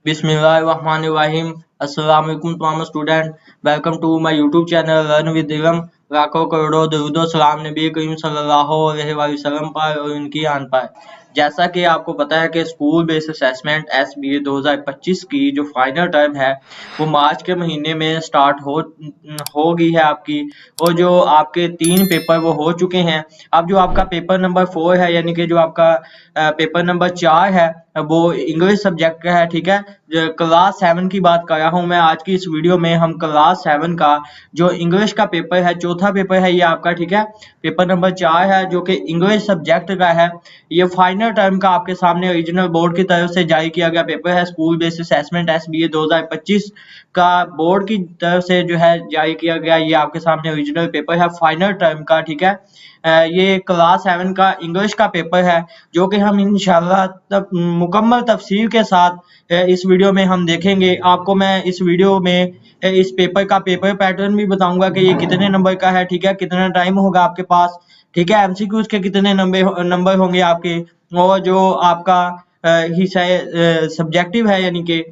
बिस्मिल्लाहिर्रहमानिर्रहीम। अस्सलाम वालेकुम तमाम student. Welcome to my YouTube channel learn with Ilm. लाखों करोड़ों दरूद व सलाम नबी करीम सल्लल्लाहु अलैहि वसल्लम पर और उनकी आन पर। जैसा कि आपको पता है कि स्कूल बेस्ड असेसमेंट SBA 2025 की जो फाइनल टर्म है वो मार्च के महीने में स्टार्ट हो गई है आपकी। और जो आपके 3 पेपर वो हो चुके हैं। अब जो आपका पेपर नंबर 4 है, यानी कि जो आपका पेपर नंबर 4 है, वो इंग्लिश सब्जेक्ट का है। ठीक है, क्लास 7 की बात कर रहा हूँ मैं आज की इस वीडियो में। हम क्लास 7 का जो इंग्लिश का पेपर है, चौथा पेपर है ये आपका। ठीक है, पेपर नंबर 4 है जो कि इंग्लिश सब्जेक्ट का है। ये फाइनल टर्म का आपके सामने रीजनल बोर्ड की तरफ से जारी किया गया पेपर है। स्कूल बेस्ड असेसमेंट SBA 2025 का बोर्ड की तरफ से जो है जारी किया गया, ये आपके सामने ओरिजिनल पेपर है फाइनल टर्म का। ठीक है, ये क्लास 7 का इंग्लिश का पेपर है जो कि हम इंशाल्लाह मुकम्मल तफसील के साथ इस वीडियो में हम देखेंगे। आपको मैं इस वीडियो में इस पेपर का पेपर पैटर्न भी बताऊंगा कि ये कितने नंबर का है। ठीक है, कितना टाइम होगा आपके पास। ठीक है, MCQs के कितने नंबर होंगे आपके, और जो आपका हिस्सा सब्जेक्टिव है, यानी कि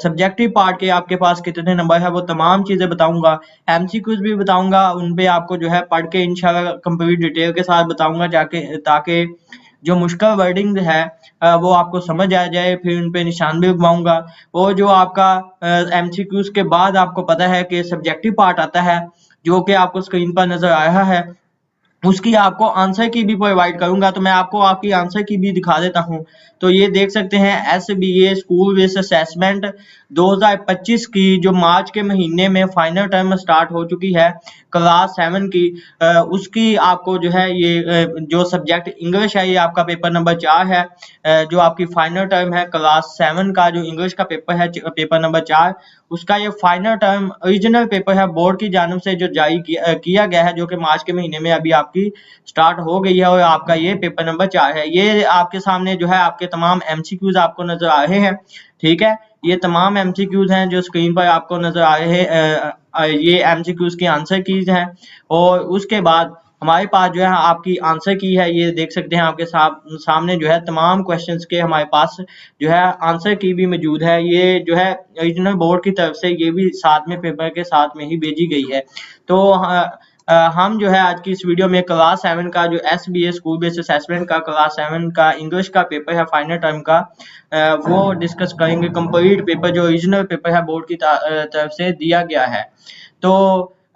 सब्जेक्टिव पार्ट के आपके पास कितने नंबर है, वो तमाम चीजें बताऊंगा। MCQs भी बताऊंगा, उन पे आपको जो है पढ़ के इंशाल्लाह कंप्लीट डिटेल के साथ बताऊंगा जाके, ताकि जो मुश्किल वर्डिंग है वो आपको समझ आ जाए। फिर उन पे निशान भी लगवाऊंगा। और जो आपका MCQs के बाद आपको पता है कि सब्जेक्टिव पार्ट आता है जो कि आपको स्क्रीन पर नजर आ रहा है, उसकी आपको आंसर की भी प्रोवाइड करूंगा। तो मैं आपको आपकी आंसर की भी दिखा देता हूं। तो ये देख सकते हैं SBA स्कूल बेस्ड असेसमेंट 2025 की जो मार्च के महीने में फाइनल टर्म स्टार्ट हो चुकी है क्लास 7 की। उसकी आपको जो है ये जो सब्जेक्ट इंग्लिश है, ये आपका पेपर नंबर 4 है। जो आपकी फाइनल टर्म है क्लास 7 का जो इंग्लिश का पेपर है, पेपर नंबर 4, उसका ये फाइनल टर्म ओरिजिनल पेपर है बोर्ड की जानिब से जो जारी किया गया है, जो कि मार्च के महीने में अभी आपकी स्टार्ट हो गई है। और आपका ये पेपर नंबर 4 है। ये आपके सामने जो है आपके तमाम MCQs आपको नजर आ रहे हैं। ठीक है, ये तमाम MCQs हैं जो स्क्रीन पर आपको नजर आ रहे हैं। ये MCQs की आंसर कीज हैं। और उसके बाद हमारे पास जो है आपकी आंसर की है, ये देख सकते हैं आपके सामने जो है तमाम क्वेश्चंस के हमारे पास जो है आंसर की भी मौजूद है। ये जो है रीजनल बोर्ड की तरफ से ये भी साथ में पेपर के साथ में ही भेजी गई है। तो हम जो है आज की इस वीडियो में क्लास 7 का जो SBA स्कूल बेस्ड असेसमेंट का क्लास 7 का इंग्लिश का पेपर है फाइनल टर्म का, वो डिस्कस करेंगे। कंप्लीट पेपर जो ओरिजिनल पेपर है बोर्ड की तरफ से दिया गया है। तो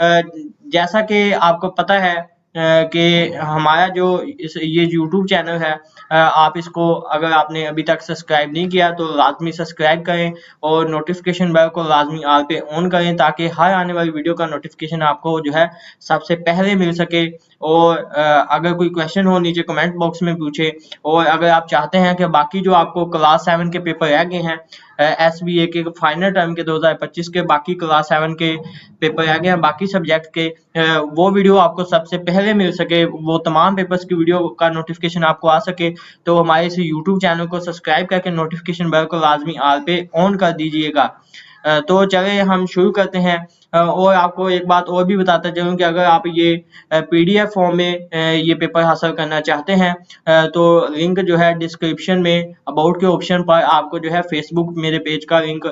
जैसा कि आपको पता है कि हमारा जो ये YouTube चैनल है, आप इसको अगर आपने अभी तक सब्सक्राइब नहीं किया तो लाजमी सब्सक्राइब करें और नोटिफिकेशन बेल को लाजमी ऑल पे ऑन करें, ताकि हर आने वाली वीडियो का नोटिफिकेशन आपको जो है सबसे पहले मिल सके। और अगर कोई क्वेश्चन हो नीचे कमेंट बॉक्स में पूछे। और अगर आप चाहते हैं कि बाकी जो आपको क्लास 7 के पेपर रह गए हैं, SBA के फाइनल टर्म के 2025 के बाकी क्लास 7 के पेपर रह गए हैं बाकी सब्जेक्ट के, वो वीडियो आपको सबसे पहले मिल सके, वो तमाम पेपर्स की वीडियो का नोटिफिकेशन आपको आ सके, तो हमारे इस YouTube चैनल को सब्सक्राइब करके नोटिफिकेशन बेल को लाजमी ऑल पे ऑन कर दीजिएगा। तो चलिए हम शुरू करते हैं। और आपको एक बात और भी बताता चलूं कि अगर आप ये PDF फॉर्म में ये पेपर हासिल करना चाहते हैं, तो लिंक जो है डिस्क्रिप्शन में अबाउट के ऑप्शन पर आपको जो है फेसबुक मेरे पेज का लिंक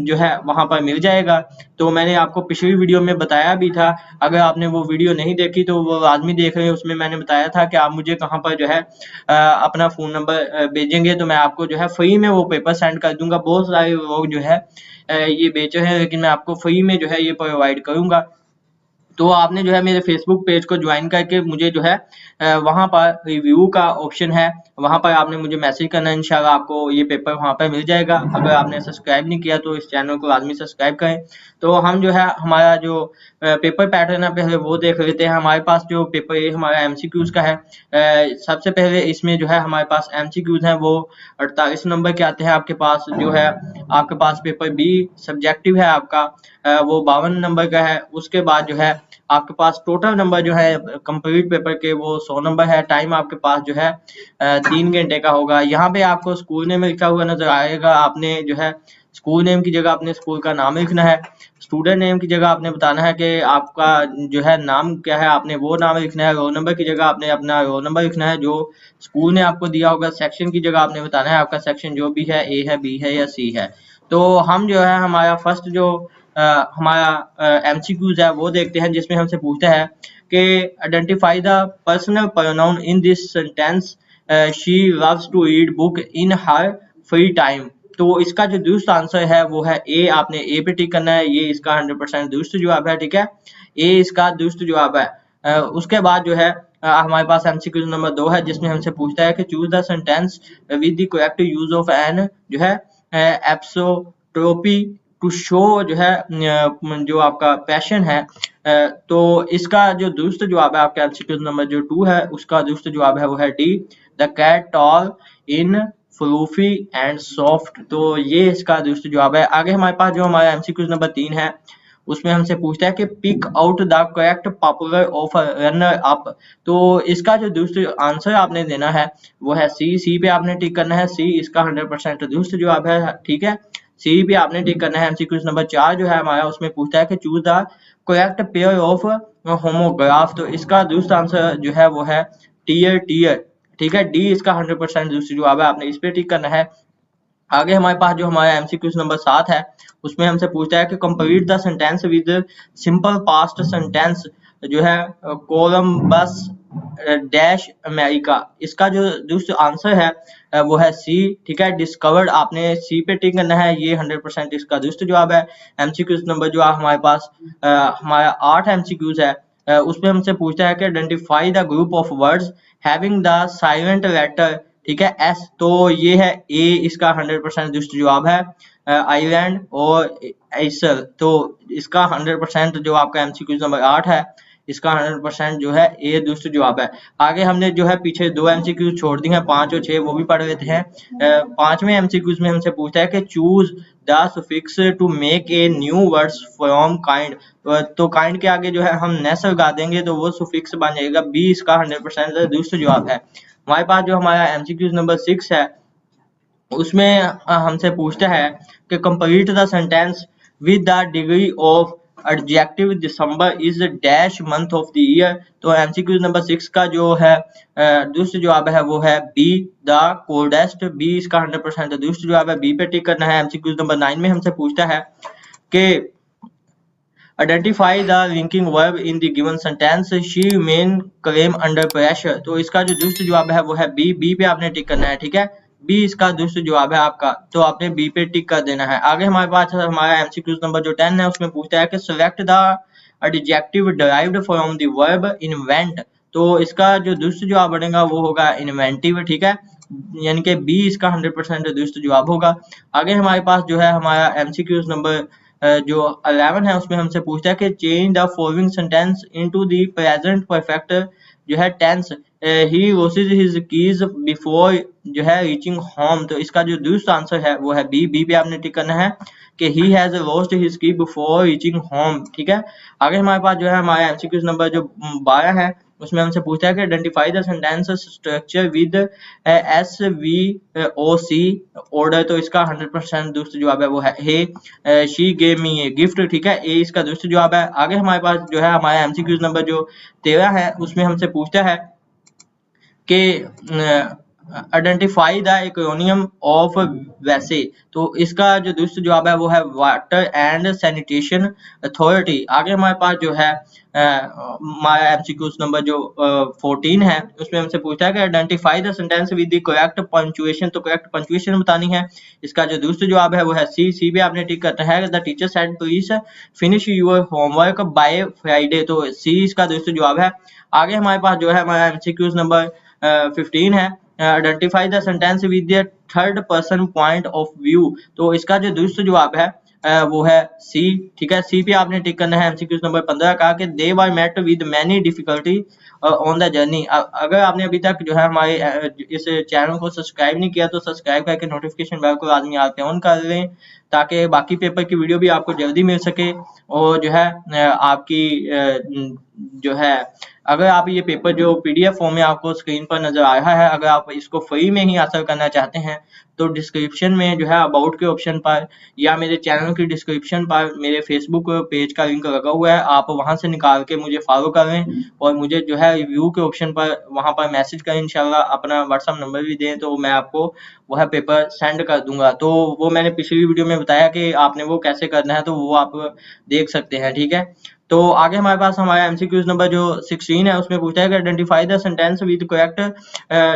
जो है वहां पर मिल जाएगा। तो मैंने आपको पिछली वीडियो में बताया भी था, अगर आपने वो वीडियो नहीं देखी तो वो लाजमी देख रहे हैं। उसमें मैंने बताया था कि आप मुझे कहाँ पर जो है अपना फ़ोन नंबर भेजेंगे तो मैं आपको जो है फ्री में वो पेपर सेंड कर दूंगा। बहुत सारे लोग जो है ये बेचे हैं, लेकिन मैं आपको फ्री में जो है ये प्रोवाइड करूंगा। तो आपने जो है मेरे फेसबुक पेज को ज्वाइन करके मुझे जो है वहां पर रिव्यू का ऑप्शन है, वहां पर आपने मुझे मैसेज करना है। इंशाल्लाह आपको ये पेपर वहां पर मिल जाएगा। अगर आपने सब्सक्राइब नहीं किया तो इस चैनल को लाजमी सब्सक्राइब करें। तो हम जो है हमारा जो पेपर पैटर्न है पहले वो देख लेते हैं। हमारे पास जो पेपर ये हमारा MCQs का है। सबसे पहले इसमें जो है हमारे पास MCQs हैं वो 48 नंबर के आते हैं आपके पास। जो है आपके पास पेपर B सब्जेक्टिव है आपका, वो 52 नंबर का है। उसके बाद जो है आपके पास टोटल नंबर जो है कंप्लीट पेपर के वो 100 नंबर है। टाइम आपके पास जो है 3 घंटे का होगा। यहाँ पे आपको स्कूल में लिखा हुआ नजर आएगा, आपने जो है स्कूल नेम की जगह अपने स्कूल का नाम लिखना है। स्टूडेंट नेम की जगह आपने बताना है कि आपका जो है नाम क्या है, आपने वो नाम लिखना है। रोल नंबर की जगह आपने अपना रोल नंबर लिखना है जो स्कूल ने आपको दिया होगा। सेक्शन की जगह आपने बताना है आपका सेक्शन जो भी है, ए है, बी है या सी है। तो हम जो है हमारा फर्स्ट जो हमारा एमसीक्यूज है वो देखते हैं, जिसमें हमसे पूछता है कि identify the personal pronoun in this sentence, she loves to read book in her free time. तो इसका जो दुरुस्त आंसर है वो है ए। आपने ए पे टिक करना है, ये इसका 100% दुरुस्त जवाब है। ठीक है, ए इसका दुरुस्त जवाब है। उसके बाद जो है हमारे पास एमसीक्यू नंबर 2 है, जिसमें हमसे पूछता है कि choose the sentence with the correct use of an जो है एप्सोट्रोपी टू शो जो है जो आपका पैशन है। तो इसका जो दुरुस्त जवाब है आपका एमसीक्यू नंबर जो 2 है, उसका दुरुस्त जवाब है वो है D, the cat tall in fluffy and soft. तो ये इसका दुरुस्त जवाब है। आगे हमारे पास जो हमारा एमसीक्यू नंबर 3 है, उसमें हमसे पूछता है कि pick out the correct popular of runner up. तो इसका जो दुरुस्त आंसर आपने देना है वो है सी। सी पे आपने टिक करना है, सी इसका 100% दुरुस्त जवाब है। ठीक है, सी पे आपने टिक करना है। एमसीक्यू नंबर 4 जो है हमारा, उसमें पूछता है कि choose the correct pair of homograph. तो इसका दुरुस्त आंसर जो है वो है टीयर टीयर। ठीक है, डी इसका 100% दुरुस्त जवाब है, आपने इस पे टिक करना है। आगे हमारे पास जो हमारा एमसीक्यू नंबर 7 है, उसमें हमसे पूछता है कि complete the sentence with simple past sentence जो है कोलंबस डैश अमेरिका। इसका जो दुरुस्त आंसर है वो है सी। ठीक है, डिस्कवर्ड आपने सी पे टिक करना है, ये 100% इसका दुरुस्त जवाब है। एमसीक्यू नंबर जो हमारे पास हमारा 8 एमसीक्यूज है, उसमें हमसे पूछता है कि identify the group of words having the silent letter, ठीक है, एस। तो ये है ए, इसका 100% दुरुस्त जवाब है। आइलैंड और आइसल, तो इसका 100% जो आपका एमसीक्यू नंबर 8 है, इसका 100% जो है ए दुरुस्त जवाब है। आगे हमने जो है पीछे 2 एमसीक्यू छोड़ दी हैं, 5 और 6, वो भी पढ़ लेते हैं। 5वें एमसीक्यूज में हमसे पूछता है कि choose the suffix to make a new words from kind. तो काइंड के आगे जो है हम नेस लगा देंगे तो वो सुफिक्स बन जाएगा। बी इसका 100% दुरुस्त जवाब है। हमारे पास जो हमारा एमसीक्यू नंबर 6 है, उसमें हमसे पूछता है कि complete the sentence with the degree of adjective December is dash month of the year. तो एमसीक्यू नंबर 6 का जो है दुरुस्त जवाब है वो है बी, द कोल्डेस्ट। बी इसका 100% दुरुस्त जवाब है, बी पे टिक करना है। एमसीक्यू नंबर 9 में हमसे पूछता है कि identify the linking verb in the given sentence, she main claim under pressure. तो इसका जो दुरुस्त जवाब है वो है बी। बी पे आपने टिक करना है। ठीक है, बी इसका दुरुस्त जवाब है आपका, तो आपने बी पे टिक कर देना है। आगे हमारे पास हमारा एमसीक्यू नंबर जो 10 है, उसमें पूछता है कि select the adjective derived from the verb invent. तो इसका जो दुरुस्त जवाब बनेगा वो होगा इन्वेंटिव। ठीक है, यानी कि बी इसका 100% दुरुस्त जवाब होगा। आगे हमारे पास जो है हमारा एमसीक्यू नंबर जो 11 है, उसमें हमसे पूछता है कि change the following sentence into the present perfect जो है टेंस, ही लॉसेस हिज कीज बिफोर जो है रीचिंग होम। तो इसका जो दुरुस्त आंसर है वो है बी। बी पे आपने टिक करना है कि ही हैज लॉस्ट हिज की बिफोर रीचिंग होम। ठीक है, आगे हमारे पास जो है हमारा एमसीक्यू नंबर जो 12 है, उसमें हमसे पूछता है कि identify the sentence structure with S V O C order. तो इसका 100% दुरुस्त जवाब है वो है A, she gave me a gift. ठीक है, ए इसका दुरुस्त जवाब है। आगे हमारे पास जो है हमारा एमसीक्यू नंबर जो 13 है, उसमें हमसे पूछता है कि आइडेंटिफाई द एक्रोनियम ऑफ वैसे। तो इसका जो दुरुस्त जवाब है वो है वाटर एंड सैनिटेशन अथॉरिटी। आगे हमारे पास जो है हमारा एमसीक्यू नंबर जो 14 है, उसमें हमसे पूछता है कि identify the sentence with the correct punctuation. तो करेक्ट पंक्चुएशन बतानी है, इसका जो दुरुस्त जवाब है वो है सी। सी पे आपने टिक करना है, the teacher said please finish your homework by Friday. तो सी इसका दुरुस्त जवाब है। आगे हमारे पास जो है हमारा एमसीक्यू नंबर 15 है, identify the sentence with the third person point of view. तो इसका जो दुरुस्त जवाब है वो है सी। ठीक है, सी पे आपने टिक करना है। एमसीक्यू नंबर 15 का कि they were met with many difficulty on the journey. अगर आपने अभी तक जो है हमारे इस चैनल को सब्सक्राइब नहीं किया तो सब्सक्राइब करके नोटिफिकेशन बेल को लाजमी आप पे ऑन कर लें, ताकि बाकी पेपर की वीडियो भी आपको जल्दी मिल सके और जो है आपकी जो है अगर आप ये पेपर जो पीडीएफ फॉर्म में आपको स्क्रीन पर नजर आ रहा है, अगर आप इसको फ्री में ही हासिल करना चाहते हैं तो डिस्क्रिप्शन में जो है अबाउट के ऑप्शन पर या मेरे चैनल की डिस्क्रिप्शन पर मेरे फेसबुक पेज का लिंक लगा हुआ है, आप वहां से निकाल के मुझे फॉलो कर लें और मुझे जो है रिव्यू के ऑप्शन पर वहां पर मैसेज करें, इंशाल्लाह अपना व्हाट्सएप नंबर भी दें तो मैं आपको वह पेपर सेंड कर दूंगा। तो वो मैंने पिछली वीडियो में बताया कि आपने वो कैसे करना है, तो वो आप देख सकते हैं, ठीक है। तो आगे हमारे पास हमारा एमसीक्यूज नंबर जो 16 है उसमें पूछा है कि identify the sentence with correct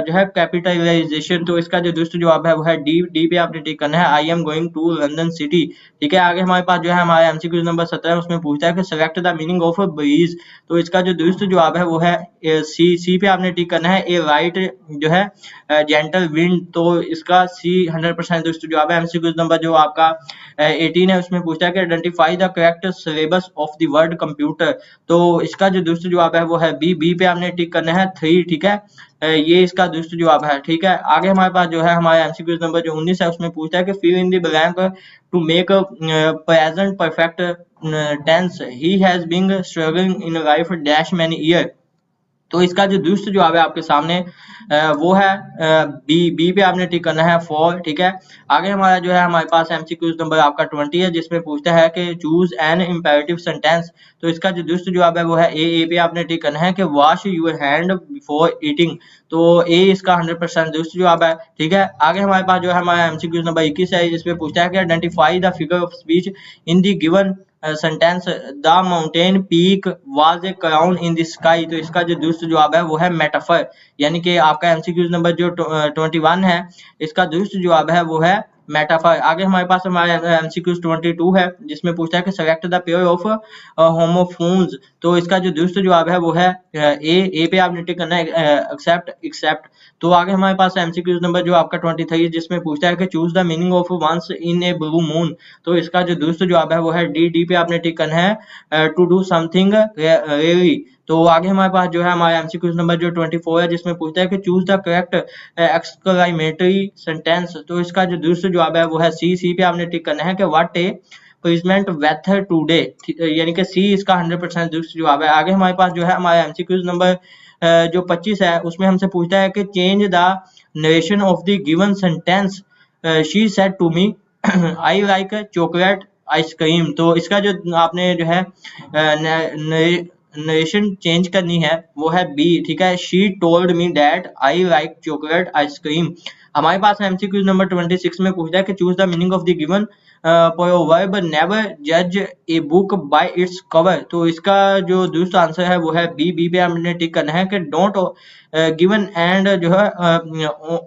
जो है कैपिटलाइजेशन। तो इसका जो दुरुस्त जवाब है वो है डी। डी पे आपने टिक करना है, I am going to London city, ठीक है। आगे हमारे पास जो है हमारा एमसीक्यूज नंबर 17 है, उसमें पूछता है कि select the meaning of breeze. तो इसका जो दुरुस्त जवाब है वो है सी। सी पे आपने टिक करना है, ए राइट जो है जेंटल विंड। तो इसका सी 100% दुरुस्त जवाब है। एमसीक्यूज नंबर जो आपका 18 है उसमें पूछता है कि identify the correct syllabus of the word computer. तो इसका जो दुरुस्त जवाब है वो है बी। बी पे आपने टिक करना है 3, ठीक है। ये इसका दुरुस्त जवाब है, ठीक है। आगे हमारे पास जो है हमारे एमसीक्यूज नंबर जो 19 है उसमें पूछता है कि fill in the blank to make present perfect tense, he has been struggling in life dash many year. तो इसका जो दुरुस्त जवाब है आपके सामने वो है बी। बी पे आपने टिक करना है 4, ठीक है। आगे हमारा जो है हमारे पास एमसीक्यूज नंबर आपका 20 है, जिसमें पूछता है कि चूज एन इंपेरेटिव सेंटेंस। तो इसका जो दुरुस्त जवाब है वो है ए। ए पे आपने टिक करना है कि wash your hand before eating. तो ए इसका 100% दुरुस्त जवाब है, ठीक है। आगे हमारे पास जो है हमारा एमसीक्यूज नंबर 21 है, जिसमें पूछता है कि identify the figure of speech in the given sentence the mountain peak was a crown in the sky. तो इसका जो दुरुस्त जवाब है वो है मेटाफर, यानी कि आपका एमसीक्यूज नंबर जो 21 है इसका दुरुस्त जवाब है वो है मेटाफर। आगे हमारे पास हमारा एमसीक्यूज 22 है, जिसमें पूछता है कि select the pair of homophones. तो इसका जो दुरुस्त जवाब है वो है ए। ए पे आपने टिक करना है एक्सेप्ट एक्सेप्ट। तो आगे हमारे पास एमसीक्यूज नंबर जो आपका 23 है, जिसमें पूछता है कि choose the meaning of once in a blue moon. तो इसका जो दुरुस्त जवाब है वो है डी। डी पे आपने टिक करना है टू डू समथिंग रियली। तो आगे हमारे पास जो है हमारा एमसीक्यूज नंबर जो 24 है, जिसमें पूछता है कि choose the correct exclamatory sentence. तो इसका जो दुरुस्त जवाब है वो है सी। सी पे आपने टिक करना है कि व्हाट ए प्लेसमेंट वेथर टुडे, यानी कि सी इसका 100% दुरुस्त जवाब है। आगे हमारे पास जो है हमारा एमसीक्यूज नंबर जो 25 है उसमें हमसे पूछता है कि change the narration of the given sentence, she said to me I like chocolate ice cream. तो इसका जो आपने जो है नरेशन चेंज करनी है वो है बी, ठीक है। She told me that I like chocolate ice cream. हमारे पास एमसीक्यूज नंबर 26 में पूछता है कि choose the meaning of the given proverb never जज a book by its cover. तो इसका जो दुरुस्त आंसर है वो है बी। बी पे हमने टिक करना है कि डोंट गिवन एंड जो है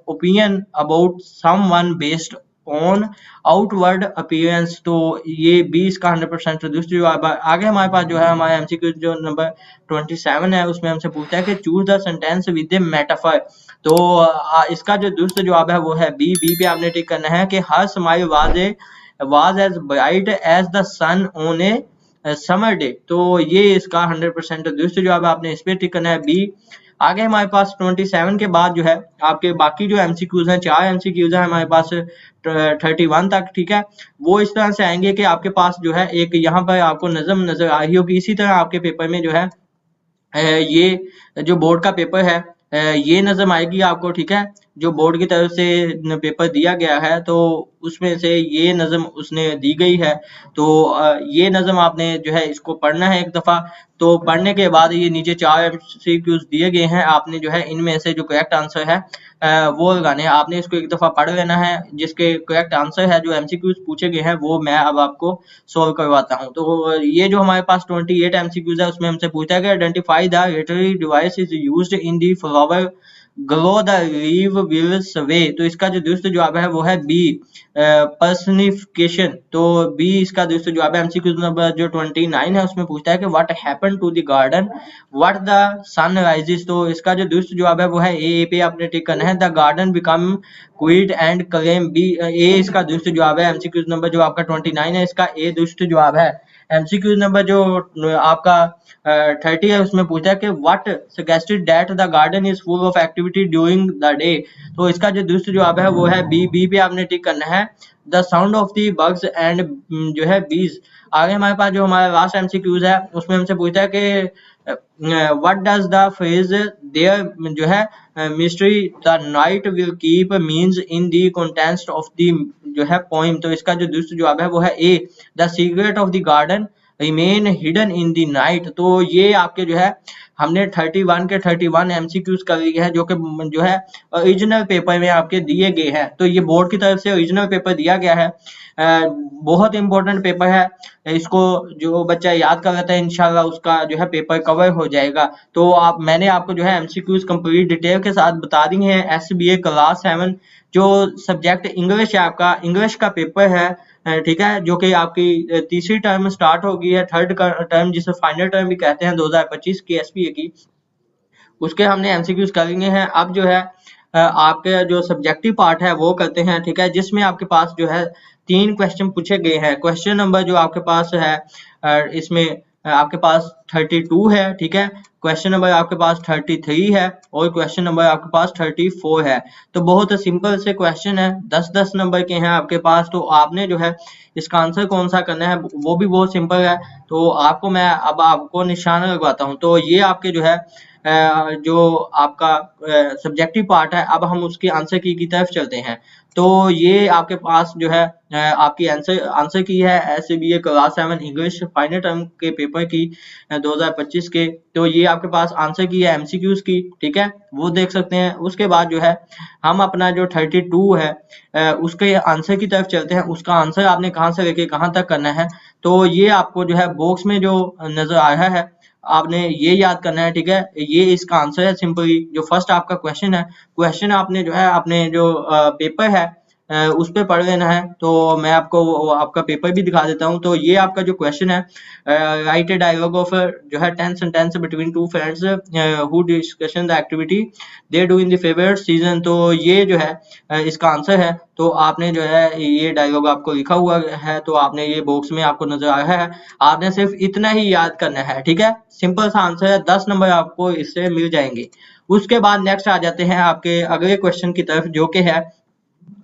opinion about someone based on outward appearance. तो ये बी इसका 100% दुरुस्त जवाब है। आगे हमारे पास जो है हमारा एमसीक्यू जो नंबर 27 है उसमें हमसे पूछता है कि choose the sentence with A metaphor. तो इसका जो दुरुस्त जवाब है वो है बी। बी पे आपने टिक करना है कि her smile was as bright as the sun on a summer day. तो ये इसका 100% दुरुस्त जवाब है, आपने इस पे टिक करना है बी। आगे हमारे पास 27 के बाद जो है आपके बाकी जो एमसीक्यूज हैं, 4 एमसीक्यूज हैं हमारे पास 31 तक, ठीक है। वो इस तरह से आएंगे कि आपके पास जो है एक यहाँ पर आपको नज़म नजर आ रही होगी। इसी तरह आपके पेपर में जो है ये जो बोर्ड का पेपर है ये नज़म आएगी आपको, ठीक है। जो बोर्ड की तरफ से पेपर दिया गया है तो उसमें से ये नज़म उसने दी गई है। तो ये नज़म आपने जो है इसको पढ़ना है एक दफ़ा। तो पढ़ने के बाद ये नीचे 4 एमसीक्यूज दिए गए हैं, आपने जो है इनमें से जो करेक्ट आंसर है वो लगाने हैं। आपने इसको एक दफ़ा पढ़ लेना है, जिसके करेक्ट आंसर है जो एमसीक्यूज पूछे गए हैं वो मैं अब आपको सॉल्व करवाता हूँ। तो ये जो हमारे पास 28 एमसीक्यूज है उसमें हमसे पूछा गया identify the literary device is used in the flower grow the leave will स्वे। तो इसका जो दुरुस्त जवाब है वो है बी पर्सनिफिकेशन। तो बी इसका दुरुस्त जवाब है। एमसीक्यू नंबर जो 29 है उसमें पूछता है कि what happened to the garden what the sun rises. तो इसका जो दुरुस्त जवाब है वो है ए। पे आपने टिक करना है the garden become quiet and calm. B ए इसका दुरुस्त जवाब है। एमसीक्यू नंबर जो आपका 29 है इसका ए दुरुस्त जवाब है। एमसीक्यू नंबर जो आपका 30 है उसमें पूछा है कि what suggested that the garden is full of activity during the day. तो इसका जो दूसरा जवाब है वो है बी। बी पे आपने टिक करना है the sound of the bugs and जो है बीज। आगे हमारे पास जो हमारा लास्ट एमसीक्यूज है उसमें हमसे पूछा है कि what does the phrase there जो है mystery the night will keep means in the contents of the जो है पोइम। तो इसका जो दूसरा जवाब है वो है A, the secret of the garden remain hidden in the night. तो ये आपके जो है हमने 31 के 31 एमसीक्यूज कर लिए हैं जो कि जो है ओरिजिनल पेपर में आपके दिए गए हैं। तो ये बोर्ड की तरफ से ओरिजिनल पेपर दिया गया है, बहुत इंपॉर्टेंट पेपर है। इसको जो बच्चा याद कर लेता है इंशाल्लाह उसका जो है पेपर कवर हो जाएगा। तो मैंने आपको जो है एमसीक्यूज कंप्लीट डिटेल के साथ बता दी हैं। एसबीए क्लास 7 जो सब्जेक्ट इंग्लिश है, आपका इंग्लिश का पेपर है, ठीक है, जो कि आपकी तीसरी टर्म स्टार्ट हो गई है, थर्ड टर्म जिसे फाइनल टर्म भी कहते हैं 2025 की एसबीए की, उसके हमने एमसीक्यूज कर लिए हैं। अब जो है आपके जो सब्जेक्टिव पार्ट है वो करते हैं, ठीक है, जिसमें आपके पास जो है 3 क्वेश्चन पूछे गए हैं। क्वेश्चन नंबर जो आपके पास है इसमें आपके पास 32 है, ठीक है, क्वेश्चन नंबर आपके पास 33 है और क्वेश्चन नंबर आपके पास 34 है। तो बहुत सिंपल से क्वेश्चन है, 10-10 नंबर के हैं आपके पास। तो आपने जो है इसका आंसर कौन सा करना है वो भी बहुत सिंपल है। तो आपको मैं अब आपको निशान लगवाता हूँ। तो ये आपके जो है जो आपका सब्जेक्टिव पार्ट है, अब हम उसके आंसर की तरफ चलते हैं। तो ये आपके पास जो है आपकी आंसर की है SBA class 7 English final term के पेपर की 2025 के। तो ये आपके पास आंसर की है एमसीक्यूज की, ठीक है, वो देख सकते हैं। उसके बाद जो है हम अपना जो 32 है उसके आंसर की तरफ चलते हैं। उसका आंसर आपने कहां से लेके कहां तक करना है, तो ये आपको जो है बॉक्स में जो नजर आ रहा है आपने ये याद करना है, ठीक है, ये इसका आंसर है। सिंपली जो फर्स्ट आपका क्वेश्चन है, क्वेश्चन आपने जो है अपने जो पेपर है उस पे पढ़ लेना है। तो मैं आपको आपका पेपर भी दिखा देता हूँ। तो ये आपका जो क्वेश्चन है, राइट ए डायलॉग ऑफ जो है 10 sentence between 2 friends who discussion the activity they do in the favourite season. तो ये जो है इसका आंसर है। तो आपने जो है ये डायलॉग आपको लिखा हुआ है, तो आपने ये बॉक्स में आपको नजर आ रहा है, आपने सिर्फ इतना ही याद करना है, ठीक है, सिंपल सा आंसर है, 10 नंबर आपको इससे मिल जाएंगे। उसके बाद नेक्स्ट आ जाते हैं आपके अगले क्वेश्चन की तरफ जो कि है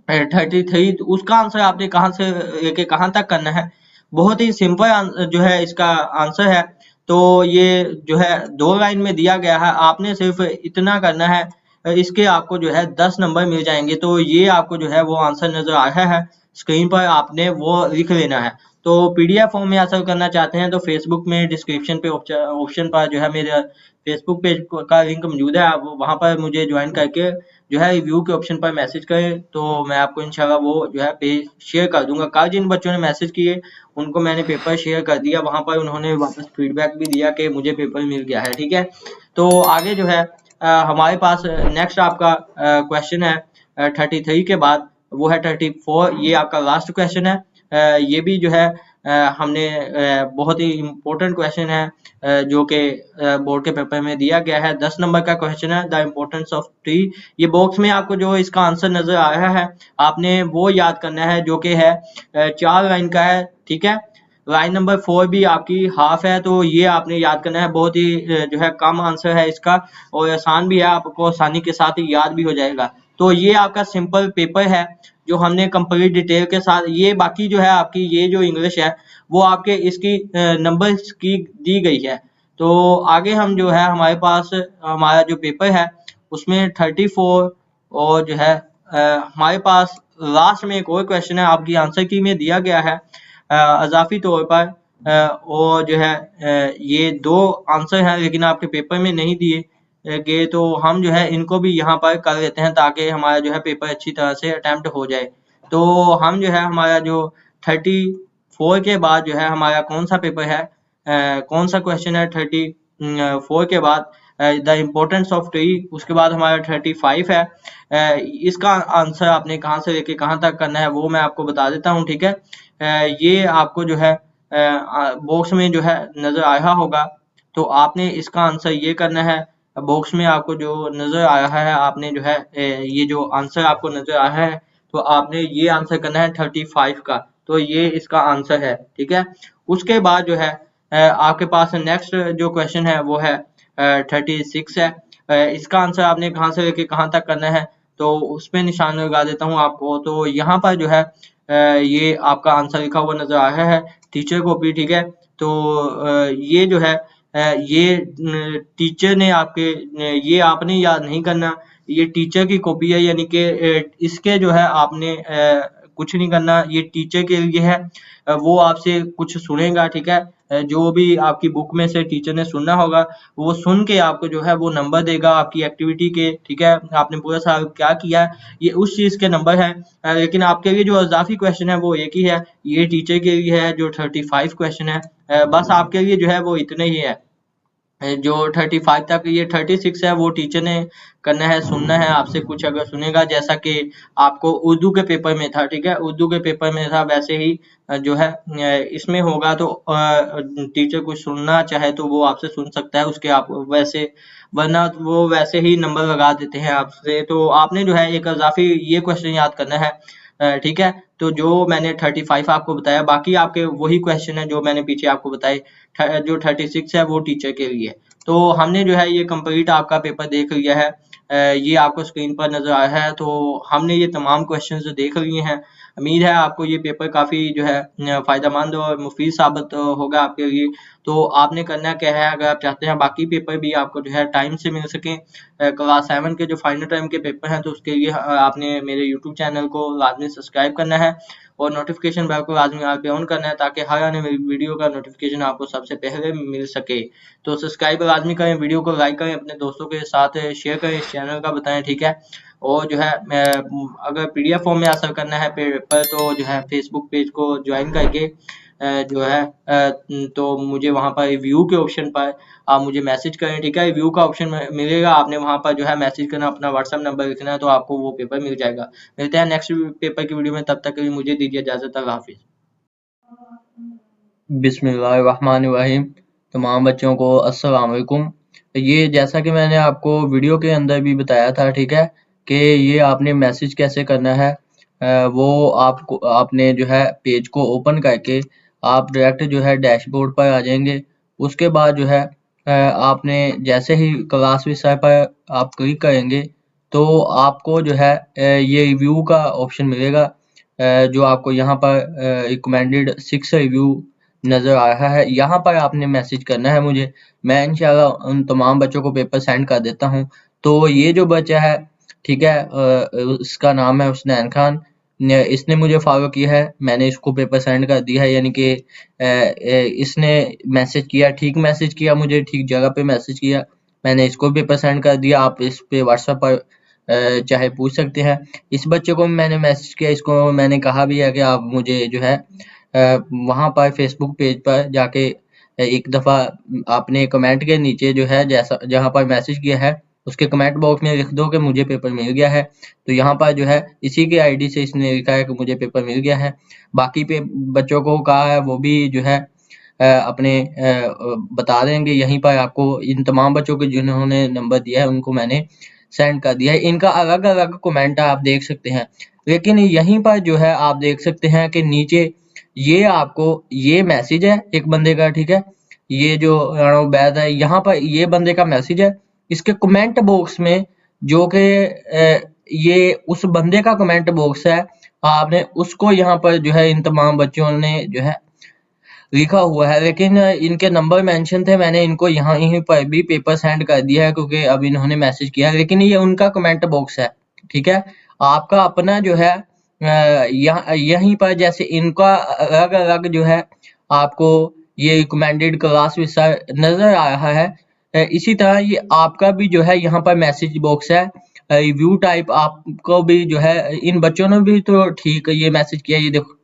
33। तो उसका आंसर आपने कहां से लेके कहां तक करना है, बहुत ही सिंपल जो है इसका आंसर है। तो ये जो है 2 लाइन में दिया गया है, आपने सिर्फ इतना करना है, इसके आपको जो है 10 नंबर मिल जाएंगे। तो ये आपको जो है वो आंसर नजर आ रहा है स्क्रीन पर, आपने वो लिख लेना है। तो पीडीएफ फॉर्म में हासिल करना चाहते हैं तो फेसबुक में डिस्क्रिप्शन पे ऑप्शन पर जो है मेरे फेसबुक पेज का लिंक मौजूद है, आप वहां पर मुझे ज्वाइन करके जो है रिव्यू के ऑप्शन पर मैसेज करें, तो मैं आपको इंशाल्लाह वो जो है पेज शेयर कर दूंगा। कल जिन बच्चों ने मैसेज किए उनको मैंने पेपर शेयर कर दिया, वहां पर उन्होंने वापस फीडबैक भी दिया कि मुझे पेपर मिल गया है, ठीक है। तो आगे जो है हमारे पास नेक्स्ट आपका क्वेश्चन है 33 के बाद, वो है 34, ये आपका लास्ट क्वेश्चन है। ये भी जो है हमने बहुत ही इम्पोर्टेंट क्वेश्चन है जो कि बोर्ड के पेपर में दिया गया है, 10 नंबर का क्वेश्चन है, द इम्पोर्टेंस ऑफ ट्री। ये बॉक्स में आपको जो इसका आंसर नजर आ रहा है आपने वो याद करना है, जो कि है 4 लाइन का है, ठीक है। लाइन नंबर 4 भी आपकी हाफ है, तो ये आपने याद करना है। बहुत ही जो है कम आंसर है इसका और आसान भी है, आपको आसानी के साथ ही याद भी हो जाएगा। तो ये आपका सिंपल पेपर है जो हमने कंप्लीट डिटेल के साथ, ये बाकी जो है आपकी ये जो इंग्लिश है वो आपके इसकी नंबर्स की दी गई है। तो आगे हम जो है हमारे पास हमारा जो पेपर है उसमें 34 और जो है हमारे पास लास्ट में एक और क्वेश्चन है आपकी आंसर की में दिया गया है अजाफी तौर पर, और जो है ये 2 आंसर हैं लेकिन आपके पेपर में नहीं दिए गए, तो हम जो है इनको भी यहाँ पर कर लेते हैं ताकि हमारा जो है पेपर अच्छी तरह से अटेम्प्ट हो जाए। तो हम जो है हमारा जो 34 के बाद जो है हमारा कौन सा पेपर है, कौन सा क्वेश्चन है 34 के बाद, द इम्पोर्टेंस ऑफ ट्री। उसके बाद हमारा 35 है, इसका आंसर आपने कहाँ से लेके कहाँ तक करना है वो मैं आपको बता देता हूँ, ठीक है। ये आपको जो है बॉक्स में जो है नजर आ रहा होगा, तो आपने इसका आंसर ये करना है। बॉक्स में आपको जो नजर आ रहा है आपने जो है ये जो आंसर आपको नजर आ रहा है, तो आपने ये आंसर करना है 35 का, तो ये इसका आंसर है, ठीक है। उसके बाद जो है आपके पास नेक्स्ट जो क्वेश्चन है वो है 36 है, इसका आंसर आपने कहाँ से लेके कहाँ तक करना है, तो उस पे निशान लगा देता हूँ आपको। तो यहाँ पर जो है ये आपका आंसर लिखा हुआ नजर आ रहा है टीचर कॉपी, ठीक है। तो ये जो है ये टीचर ने आपके ये आपने याद नहीं करना, ये टीचर की कॉपी है, यानी कि इसके जो है आपने कुछ नहीं करना, ये टीचर के लिए है। वो आपसे कुछ सुनेगा, ठीक है। जो भी आपकी बुक में से टीचर ने सुनना होगा, वो सुन के आपको जो है वो नंबर देगा आपकी एक्टिविटी के, ठीक है। आपने पूरा साल क्या किया है, ये उस चीज़ के नंबर हैं। लेकिन आपके लिए जो इज़ाफ़ी क्वेश्चन है वो एक ही है, ये टीचर के लिए है जो 35 क्वेश्चन है। बस आपके लिए जो है वो इतने ही है। जो 35 तक, ये 36 है वो टीचर ने करना है, सुनना है आपसे कुछ अगर सुनेगा, जैसा कि आपको उर्दू के पेपर में था, ठीक है। उर्दू के पेपर में था वैसे ही जो है इसमें होगा। तो टीचर कुछ सुनना चाहे तो वो आपसे सुन सकता है, उसके आप वैसे, वरना वो वैसे ही नंबर लगा देते हैं आपसे। तो आपने जो है एक इजाफी ये क्वेश्चन याद करना है, ठीक है। तो जो मैंने 35 आपको बताया, बाकी आपके वही क्वेश्चन है जो मैंने पीछे आपको बताए। जो 36 है वो टीचर के लिए। तो हमने जो है ये कंप्लीट आपका पेपर देख लिया है। ये आपको स्क्रीन पर नजर आ रहा है। तो हमने ये तमाम क्वेश्चंस देख लिए हैं। उम्मीद है आपको ये पेपर काफी जो है फायदेमंद और मुफीद साबित होगा आपके लिए। तो आपने करना क्या है, अगर आप चाहते हैं बाकी पेपर भी आपको जो है टाइम से मिल सके, क्लास 7 के जो फाइनल टाइम के पेपर हैं, तो उसके लिए आपने मेरे यूट्यूब चैनल को लाजमी सब्सक्राइब करना है और नोटिफिकेशन बेल को लाजमी यहाँ पे ऑन करना है, ताकि हर आने वाली वीडियो का नोटिफिकेशन आपको सबसे पहले मिल सके। तो सब्सक्राइब लाजमी करें, वीडियो को लाइक करें, अपने दोस्तों के साथ शेयर करें, इस चैनल का बताएं, ठीक है। और जो है अगर पीडीएफ फॉर्म में हासिल करना है पेपर, तो जो है फेसबुक पेज को ज्वाइन करके जो है तो मुझे वहाँ पर रिव्यू के ऑप्शन पर आप मुझे मैसेज करें, ठीक है। रिव्यू का ऑप्शन मिलेगा, आपने वहाँ पर जो है मैसेज करना, अपना व्हाट्सएप नंबर लिखना है, तो आपको वो पेपर मिल जाएगा। मिलते हैं नेक्स्ट पेपर की वीडियो में, तब तक के लिए मुझे दीजिए इजाज़त। अल्लाह हाफिज़। बिस्मिल्लाहिर्रहमानिर्रहीम। तमाम बच्चों को अस्सलाम वालेकुम। ये जैसा कि मैंने आपको वीडियो के अंदर भी बताया था, ठीक है, कि ये आपने मैसेज कैसे करना है। वो आपको आपने जो है पेज को ओपन करके आप डायरेक्ट जो है डैशबोर्ड पर आ जाएंगे। उसके बाद जो है आपने जैसे ही क्लास विषय पर आप क्लिक करेंगे, तो आपको जो है ये रिव्यू का ऑप्शन मिलेगा, जो आपको यहाँ पर रिकमेंडेड 6 रिव्यू नज़र आ रहा है। यहाँ पर आपने मैसेज करना है मुझे। मैं इंशाल्लाह उन तमाम बच्चों को पेपर सेंड कर देता हूँ। तो ये जो बच्चा है, ठीक है, इसका नाम है हुसनैन खान, इसने मुझे फॉलो किया है, मैंने इसको पेपर सेंड कर दिया है। यानी कि इसने मैसेज किया, ठीक मैसेज किया, मुझे ठीक जगह पे मैसेज किया, मैंने इसको पेपर सेंड कर दिया। आप इस पे व्हाट्सएप पर चाहे पूछ सकते हैं। इस बच्चे को मैंने मैसेज किया, इसको मैंने कहा भी है कि आप मुझे जो है वहाँ पर फेसबुक पेज पर जाके एक दफ़ा आपने कमेंट के नीचे जो है जैसा जहाँ पर मैसेज किया है, उसके कमेंट बॉक्स में लिख दो कि मुझे पेपर मिल गया है। तो यहाँ पर जो है इसी की आईडी से इसने लिखा है कि मुझे पेपर मिल गया है। बाकी पे बच्चों को कहा है वो भी जो है अपने बता देंगे यहीं पर आपको। इन तमाम बच्चों के जिन्होंने नंबर दिया है उनको मैंने सेंड कर दिया है। इनका अलग-अलग कमेंट आप देख सकते हैं। लेकिन यहीं पर जो है आप देख सकते हैं कि नीचे ये आपको ये मैसेज है एक बंदे का, ठीक है। ये जो राणा उबैद है, यहाँ पर ये बंदे का मैसेज है। इसके कमेंट बॉक्स में जो कि ये उस बंदे का कमेंट बॉक्स है, आपने उसको यहाँ पर जो है इन तमाम बच्चों ने जो है लिखा हुआ है। लेकिन इनके नंबर मेंशन थे, मैंने इनको यहाँ यहीं पर भी पेपर सेंड कर दिया है, क्योंकि अब इन्होंने मैसेज किया है। लेकिन ये उनका कमेंट बॉक्स है, ठीक है। आपका अपना जो है यहीं पर जैसे इनका अलग-अलग जो है आपको ये रिकमेंडेड क्लास विषय नज़र आ रहा है, इसी तरह ये आपका भी जो है यहाँ पर मैसेज बॉक्स है। रिव्यू टाइप आपको भी जो है, इन बच्चों ने भी तो ठीक ये मैसेज किया, ये देखो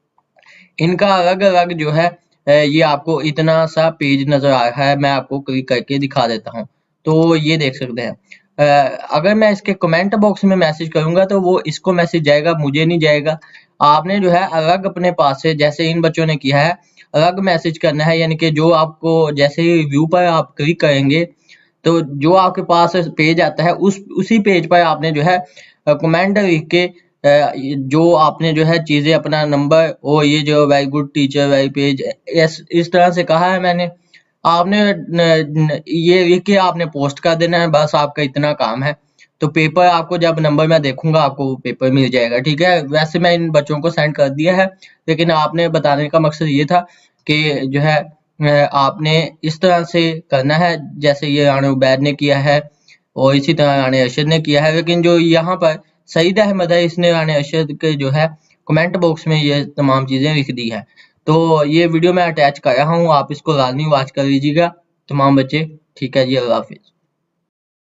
इनका अलग-अलग जो है ये आपको इतना सा पेज नज़र आ रहा है। मैं आपको क्लिक करके दिखा देता हूँ, तो ये देख सकते हैं। अगर मैं इसके कमेंट बॉक्स में मैसेज करूँगा तो वो इसको मैसेज जाएगा, मुझे नहीं जाएगा। आपने जो है अलग अपने पास से, जैसे इन बच्चों ने किया है, अलग मैसेज करना है। यानी कि जो आपको जैसे ही रिव्यू पर आप क्लिक करेंगे, तो जो आपके पास पेज आता है उसी पेज पर आपने जो है कमेंट लिख के जो आपने जो है चीज़ें अपना नंबर और ये जो very good teacher very page इस तरह से कहा है मैंने, आपने ये लिख के आपने पोस्ट कर देना है, बस आपका इतना काम है। तो पेपर आपको जब नंबर मैं देखूंगा आपको पेपर मिल जाएगा, ठीक है। वैसे मैं इन बच्चों को सेंड कर दिया है, लेकिन आपने बताने का मकसद ये था कि जो है आपने इस तरह से करना है जैसे ये राना उबैद ने किया है और इसी तरह राना अरशद ने किया है। लेकिन जो यहाँ पर सईद अहमद है इसने राना अरशद के जो है कमेंट बॉक्स में ये तमाम चीजें लिख दी है। तो ये वीडियो मैं अटैच कर रहा हूँ, आप इसको लाजमी वॉच कर लीजिएगा तमाम बच्चे। ठीक है जी, अल्लाह हाफिज।